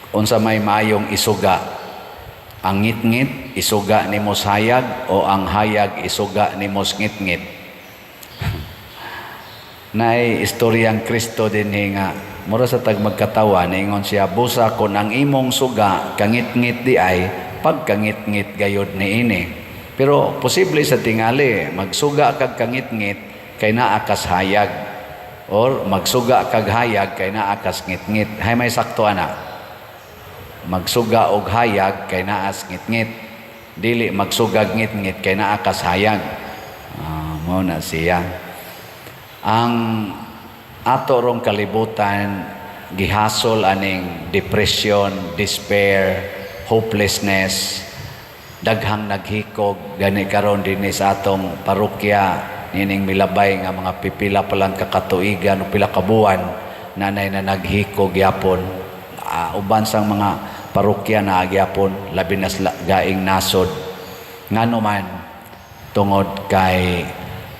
Unsa may maayong isuga? Ang ngit-ngit isuga nimo sa hayag o ang hayag isuga nimo sa ngit-ngit? Naay istoryang Kristo din nga mura sa tag magkatawa ningon siya, busa kon ang imong suga kangit-ngit di ay pagkangit-ngit gayod niini. Pero posible sa tingali magsuga kag kangit-ngit kay naa kas hayag, or magsuga kag hayag kay naa kas ngit-ngit. Hay may sakto ana. Magsuga og hayag kay naa kas ngit-ngit, dili magsugag ngit-ngit kay naa kas hayag. Mao na siya. Ang ato rong kalibutan gihasol aning depression, despair, hopelessness. Daghang naghikog gani karon dinhi sa atong parokya nining milabay nga mga pipila pa lang kakatuigan o pila ka buwan nanay na naghikog yapon. Uban sang mga parokya na agyapon labi na gaing nasod ngano man tungod kay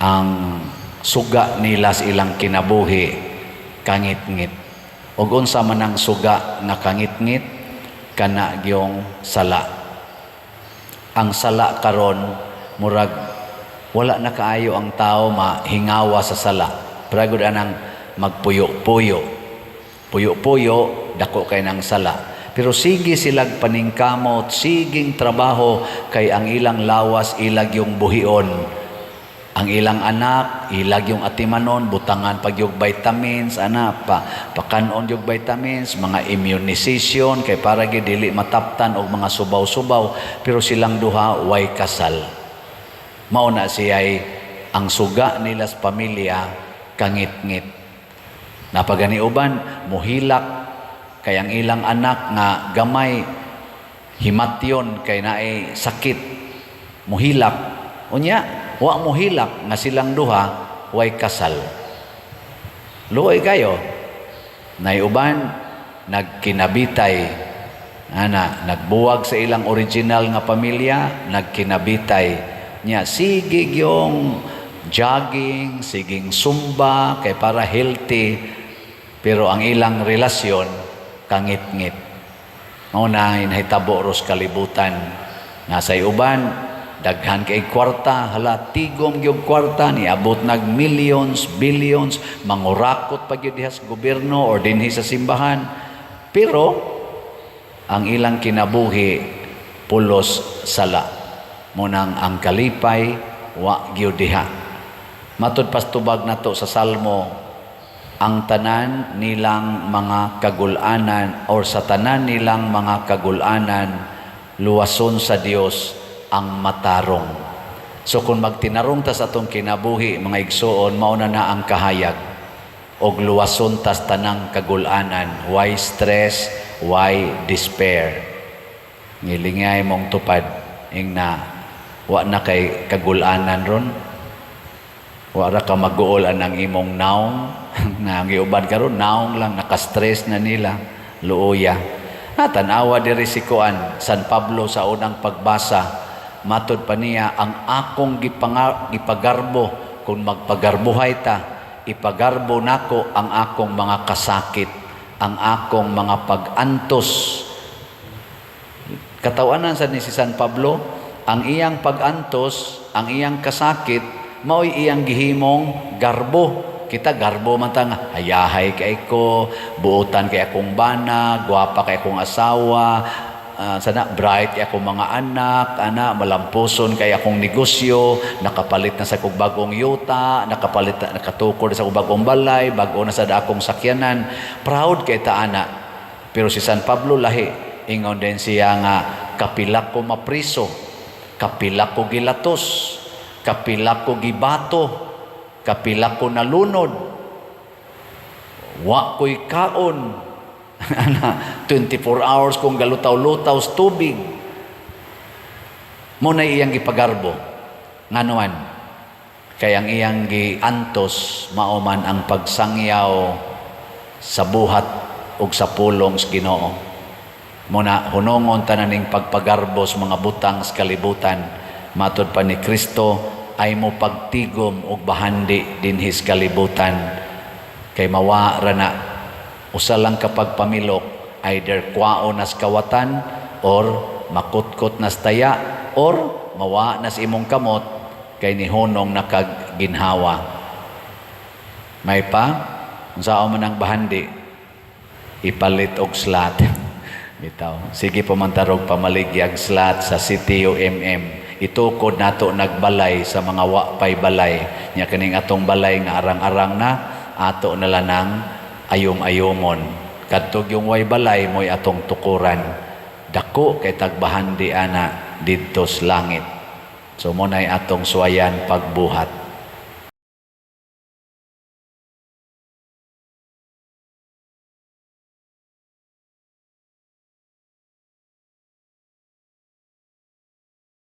ang suga nila sa ilang kinabuhi kangit-ngit. Ug unsa man ang suga na kangit-ngit kana gyung sala. Ang sala karon murag wala na kaayo ang tao mahingawa sa sala. Pragud anang magpuyo-puyo. Puyo-puyo dako kay nang sala. Pero sige silag paningkamot, siging trabaho kay ang ilang lawas ilag yung buhion. Ang ilang anak, ilag yung atimanon, butangan pag yung vitamins, pakanon yung vitamins, mga immunization, kay para dili mataptan og mga subaw-subaw, pero silang duha, way kasal. Mauna siya'y ang suga nila sa pamilya, kangit-ngit. Napaganiuban, muhilak, kay ang ilang anak nga gamay, himatyon, kay naay sakit, muhilak. Unya, wa mo hilak nga silang duha way kasal. Luoy kayo. Naiuban nagkinabitay, nagbuwag sa ilang original nga pamilya, nagkinabitay nya sige yung jogging, siging zumba kay para healthy, pero ang ilang relasyon kangit-ngit. Mao na hinahitabo ros kalibutan. Nasa uban daghan kay kwarta, hala tigom gyud kwarta niabot nag millions, billions, mangurakot pa gyud diha sa gobyerno or dinhi sa simbahan. Pero ang ilang kinabuhi pulos sala. Munang ang kalipay wa gyud diha. Matud pastubag nato sa Salmo, ang tanan nilang mga kagul-anan or sa tanan nilang mga kagul-anan luwason sa Dios ang matarong. So kung magtinarong ta sa atong kinabuhi mga igsoon, mauna na ang kahayag og luwason tas tanang kagul-anan. Why stress, why despair? Ngilingay mong tupad ing na wa na kay kagul-anan ron. Wa ra ka maguol anang imong naong na giuban karon naong lang naka-stress na nila luoya. Tanawa diri si Kuan San Pablo sa unang pagbasa. Matod pa niya, ang akong gipagarbo, kung magpagarbuhay ta, ipagarbo nako ang akong mga kasakit, ang akong mga pag-antos. Katawanan sa ni si San Pablo, ang iyang pag-antos, ang iyang kasakit, mao'y iyang gihimong garbo. Kita garbo man ta nga, hayahay kay ko, buutan kay akong bana, gwapa kay akong asawa, sana bright kay akong mga anak, malampuson kay akong negosyo, nakapalit na sa akong bagong yuta, nakatukod sa akong bagong balay, bago na sa akong sakyanan, proud kay ta ana. Pero si San Pablo lahi, ingon din siya nga kapila ko mapriso, kapila ko gilatos, kapila ko gibato, kapila ko nalunod, wa ko'y kaon, 24 hours kung galutaw-lutaw sa tubig. Muna iyang gipagarbo nganuan kay ang iyang giantos mauman ang pagsangyaw sa buhat ug sa pulong sa Ginoo. Muna hunongon tananing pagpagarbos mga butang sa kalibutan. Matod pa ni Kristo ay mo pagtigom og bahandi dinhi sa kalibutan kay mawa ra na usa lang kapag pamilok Either kwao nas kawatan, or makutkot nas taya, or mawa nas imong kamot, kay nihunong nakaginhawa. May pa, kung saan man ang bahandi, ipalit og slot. Bitaw. Sige pamantarog pamaligyag slot sa City UMM. Itukod nato nagbalay sa mga wapay balay. Nya kaning atong balay nga arang-arang na, ato nala ng ayom-ayomon. Kadtog yung way balay mo'y atong tukuran. Dako kay tagbahandi ana didto sa langit. So mo na'y atong suwayan pagbuhat.